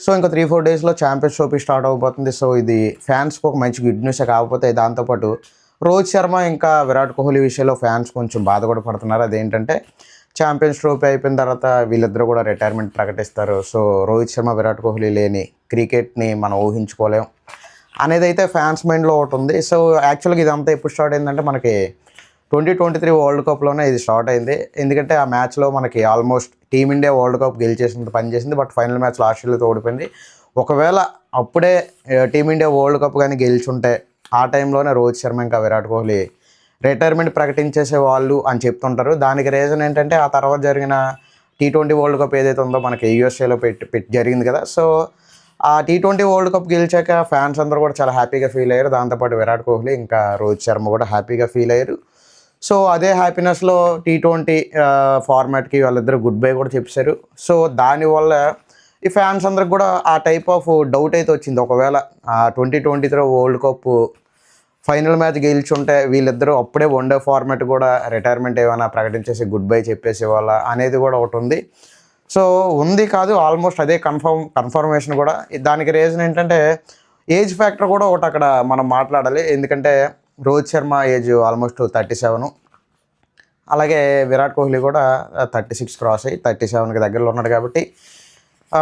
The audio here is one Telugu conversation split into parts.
సో ఇంకా 3-4 డేస్లో ఛాంపియన్స్ ట్రోఫీ స్టార్ట్ అవబోతుంది. సో ఇది ఫ్యాన్స్కి ఒక మంచి గుడ్ న్యూస్. కాకపోతే దాంతోపాటు రోహిత్ శర్మ ఇంకా విరాట్ కోహ్లీ విషయంలో ఫ్యాన్స్ కొంచెం బాధ కూడా పడుతున్నారు. అదేంటంటే ఛాంపియన్స్ ట్రోఫీ అయిపోయిన తర్వాత వీళ్ళిద్దరూ కూడా రిటైర్మెంట్ ప్రకటిస్తారు. సో రోహిత్ శర్మ విరాట్ కోహ్లీ లేని క్రికెట్ని మనం ఊహించుకోలేం అనేది అయితే ఫ్యాన్స్ మైండ్లో ఒకటి ఉంది. సో యాక్చువల్గా ఇదంతా ఎప్పుడు స్టార్ట్ అయిందంటే మనకి 2023 వరల్డ్ కప్లోనే ఇది స్టార్ట్ అయింది. ఎందుకంటే ఆ మ్యాచ్లో మనకి ఆల్మోస్ట్ టీమిండియా వరల్డ్ కప్ గెలిచేసింది, పనిచేసింది. బట్ ఫైనల్ మ్యాచ్లో ఆస్ట్రేలియాతో ఓడిపోయింది. ఒకవేళ అప్పుడే టీమిండియా వరల్డ్ కప్ కానీ గెలిచుంటే ఆ టైంలోనే రోహిత్ శర్మ ఇంకా విరాట్ కోహ్లీ రిటైర్మెంట్ ప్రకటించేసే వాళ్ళు అని చెప్తుంటారు. దానికి రీజన్ ఏంటంటే ఆ తర్వాత జరిగిన T20 వరల్డ్ కప్ ఏదైతే ఉందో మనకి USA పెట్టి జరిగింది కదా. సో ఆ T20 వరల్డ్ కప్ గెలిచాక ఫ్యాన్స్ అందరూ కూడా చాలా హ్యాపీగా ఫీల్ అయ్యారు. దాంతోపాటు విరాట్ కోహ్లీ ఇంకా రోహిత్ శర్మ కూడా హ్యాపీగా ఫీల్ అయ్యారు. సో అదే హ్యాపీనెస్లో T20 ఫార్మాట్కి వాళ్ళిద్దరు గుడ్ బై కూడా చెప్పారు. సో దానివల్ల ఈ ఫ్యాన్స్ అందరికి కూడా ఆ టైప్ ఆఫ్ డౌట్ అయితే వచ్చింది. ఒకవేళ 2023 వరల్డ్ కప్ ఫైనల్ మ్యాచ్ గెలిచుంటే వీళ్ళిద్దరూ అప్పుడే వన్డే ఫార్మాట్ కూడా రిటైర్మెంట్ ఏమైనా ప్రకటించేసి గుడ్ బై చెప్పేసేవాళ్ళ అనేది కూడా ఒకటి ఉంది. సో ఉంది కాదు, ఆల్మోస్ట్ అదే కన్ఫర్మేషన్ కూడా. దానికి రీజన్ ఏంటంటే ఏజ్ ఫ్యాక్టర్ కూడా ఒకటి అక్కడ మనం మాట్లాడాలి. ఎందుకంటే రోహిత్ శర్మ ఏజ్ ఆల్మోస్ట్ 37, అలాగే విరాట్ కోహ్లీ కూడా 36 క్రాస్ అయ్యి 37కి దగ్గరలో ఉన్నాడు. కాబట్టి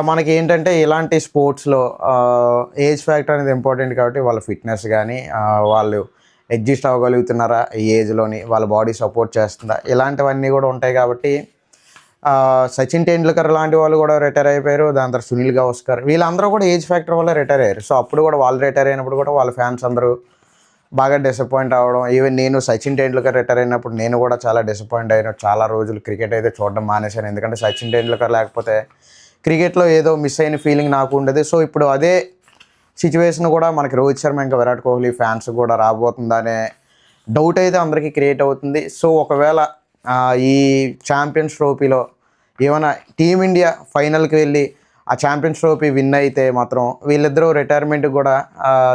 మనకి ఏంటంటే ఇలాంటి స్పోర్ట్స్లో ఏజ్ ఫ్యాక్టర్ అనేది ఇంపార్టెంట్. కాబట్టి వాళ్ళ ఫిట్నెస్ కానీ వాళ్ళు అడ్జస్ట్ అవ్వగలుగుతున్నారా ఈ ఏజ్లోని, వాళ్ళ బాడీ సపోర్ట్ చేస్తుందా, ఇలాంటివన్నీ కూడా ఉంటాయి. కాబట్టి సచిన్ టెండూల్కర్ లాంటి వాళ్ళు కూడా రిటైర్ అయిపోయారు. దాని తర్వాత సునీల్ గవాస్కర్, వీళ్ళందరూ కూడా ఏజ్ ఫ్యాక్టర్ వల్ల రిటైర్ అయ్యారు. సో అప్పుడు కూడా వాళ్ళు రిటైర్ అయినప్పుడు కూడా వాళ్ళ ఫ్యాన్స్ అందరూ బాగా డిసప్పాయింట్ అవ్వడం. ఈవెన్ నేను సచిన్ టెండూల్కర్ రిటైర్ అయినప్పుడు నేను కూడా చాలా డిసప్పాయింట్ అయ్యాను. చాలా రోజులు క్రికెట్ అయితే చూడడం మానేశాను. ఎందుకంటే సచిన్ టెండూల్కర్ లేకపోతే క్రికెట్లో ఏదో మిస్ అయిన ఫీలింగ్ నాకు ఉండేది. సో ఇప్పుడు అదే సిచ్యువేషన్ కూడా మనకి రోహిత్ శర్మ ఇంకా విరాట్ కోహ్లీ ఫ్యాన్స్ కూడా రాబోతుందనే డౌట్ అయితే అందరికీ క్రియేట్ అవుతుంది. సో ఒకవేళ ఈ ఛాంపియన్స్ ట్రోఫీలో ఏమైనా టీమిండియా ఫైనల్కి వెళ్ళి ఆ ఛాంపియన్స్ ట్రోఫీ విన్ అయితే మాత్రం వీళ్ళిద్దరూ రిటైర్మెంట్ కూడా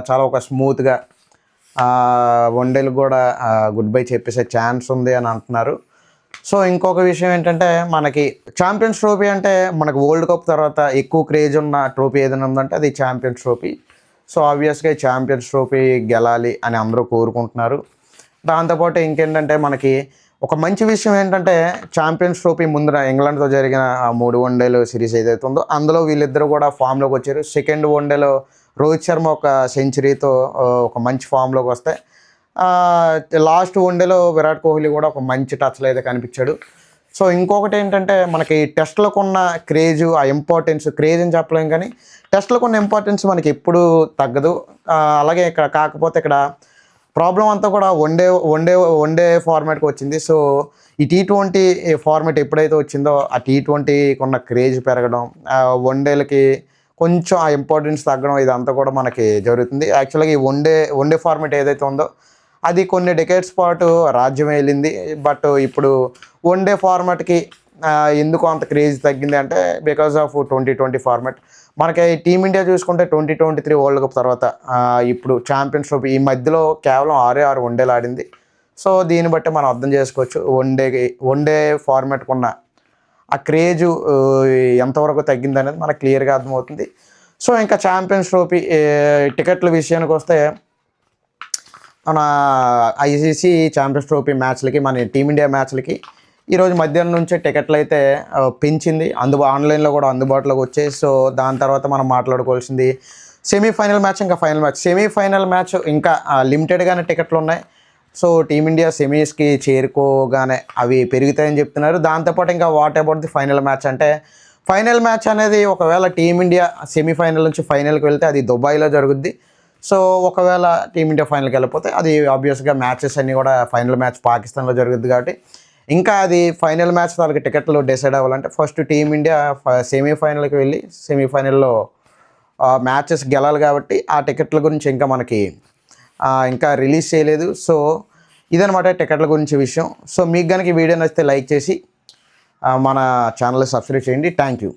చాలా ఒక స్మూత్గా వన్డేలకు కూడా గుడ్ బై చెప్పేసే ఛాన్స్ ఉంది అని అంటున్నారు. సో ఇంకొక విషయం ఏంటంటే మనకి ఛాంపియన్స్ ట్రోఫీ అంటే మనకు వరల్డ్ కప్ తర్వాత ఎక్కువ క్రేజ్ ఉన్న ట్రోఫీ ఏదైనా ఉందంటే అది ఛాంపియన్స్ ట్రోఫీ. సో ఆబ్వియస్గా ఛాంపియన్స్ ట్రోఫీ గెలాలి అని అందరూ కోరుకుంటున్నారు. దాంతోపాటు ఇంకేంటంటే మనకి ఒక మంచి విషయం ఏంటంటే ఛాంపియన్స్ ట్రోఫీ ముందర ఇంగ్లాండ్తో జరిగిన 3 వన్డేలు సిరీస్ ఏదైతే ఉందో అందులో వీళ్ళిద్దరూ కూడా ఫామ్లోకి వచ్చారు. సెకండ్ వన్డేలో రోహిత్ శర్మ ఒక సెంచరీతో ఒక మంచి ఫామ్లోకి వస్తే లాస్ట్ వన్డేలో విరాట్ కోహ్లీ కూడా ఒక మంచి టచ్లో అయితే కనిపించాడు. సో ఇంకొకటి ఏంటంటే మనకి టెస్ట్లకు ఉన్న క్రేజు, ఆ ఇంపార్టెన్స్, క్రేజ్ అని చెప్పలేం కానీ టెస్ట్లకు ఉన్న ఇంపార్టెన్స్ మనకి ఎప్పుడూ తగ్గదు. అలాగే ఇక్కడ కాకపోతే ఇక్కడ ప్రాబ్లం అంతా కూడా వన్డే ఫార్మాట్కి వచ్చింది. సో ఈ T20 ఫార్మాట్ ఎప్పుడైతే వచ్చిందో ఆ T20కి ఉన్న క్రేజ్ పెరగడం, వన్డేలకి కొంచెం ఆ ఇంపార్టెన్స్ తగ్గడం, ఇదంతా కూడా మనకి జరుగుతుంది. యాక్చువల్గా ఈ వన్డే ఫార్మాట్ ఏదైతే ఉందో అది కొన్ని డెకేడ్స్ పాటు రాజ్యం వెళ్ళింది. బట్ ఇప్పుడు వన్డే ఫార్మాట్కి ఎందుకు అంత క్రేజ్ తగ్గింది అంటే బికాజ్ ఆఫ్ 2020 ఫార్మాట్. మనకి టీమిండియా చూసుకుంటే 2023 వరల్డ్ కప్ తర్వాత ఇప్పుడు ఛాంపియన్స్ ట్రోఫీ ఈ మధ్యలో కేవలం 6 వన్డేలు ఆడింది. సో దీన్ని బట్టి మనం అర్థం చేసుకోవచ్చు వన్డే ఫార్మాట్కి ఉన్న ఆ క్రేజు ఎంతవరకు తగ్గింది అనేది మనకు క్లియర్గా అర్థమవుతుంది. సో ఇంకా ఛాంపియన్స్ ట్రోఫీ టికెట్ల విషయానికి వస్తే మన ICC ఛాంపియన్స్ ట్రోఫీ మ్యాచ్లకి, మన టీమిండియా మ్యాచ్లకి ఈరోజు మధ్యాహ్నం నుంచే టికెట్లు అయితే పెంచింది. ఆన్లైన్లో కూడా అందుబాటులోకి వచ్చాయి. సో దాని తర్వాత మనం మాట్లాడుకోవాల్సింది సెమీఫైనల్ మ్యాచ్, ఇంకా ఫైనల్ మ్యాచ్. సెమీఫైనల్ మ్యాచ్ ఇంకా లిమిటెడ్గానే టికెట్లు ఉన్నాయి. సో టీమిండియా సెమీస్కి చేరుకోగానే అవి పెరుగుతాయని చెప్తున్నారు. దాంతోపాటు ఇంకా what about the final match అంటే ఫైనల్ మ్యాచ్ అనేది ఒకవేళ టీమిండియా సెమీఫైనల్ నుంచి ఫైనల్కి వెళ్తే అది దుబాయ్లో జరుగుద్ది. సో ఒకవేళ టీమిండియా ఫైనల్కి వెళ్ళిపోతే అది ఆబ్వియస్గా మ్యాచెస్ అన్నీ కూడా ఫైనల్ మ్యాచ్ పాకిస్తాన్లో జరుగుద్ది. కాబట్టి ఇంకా అది ఫైనల్ మ్యాచ్ వాళ్ళకి టికెట్లు డిసైడ్ అవ్వాలంటే ఫస్ట్ టీమిండియా సెమీఫైనల్కి వెళ్ళి సెమీఫైనల్లో మ్యాచెస్ గెలాలి. కాబట్టి ఆ టికెట్ల గురించి ఇంకా మనకి ఇంకా రిలీజ్ చేయలేదు. సో ఇదనమాట టికెట్ల గురించి విషయం. సో మీకు కనుక ఈ వీడియో నచ్చితే లైక్ చేసి మన ఛానల్ని సబ్స్క్రైబ్ చేయండి. Thank you.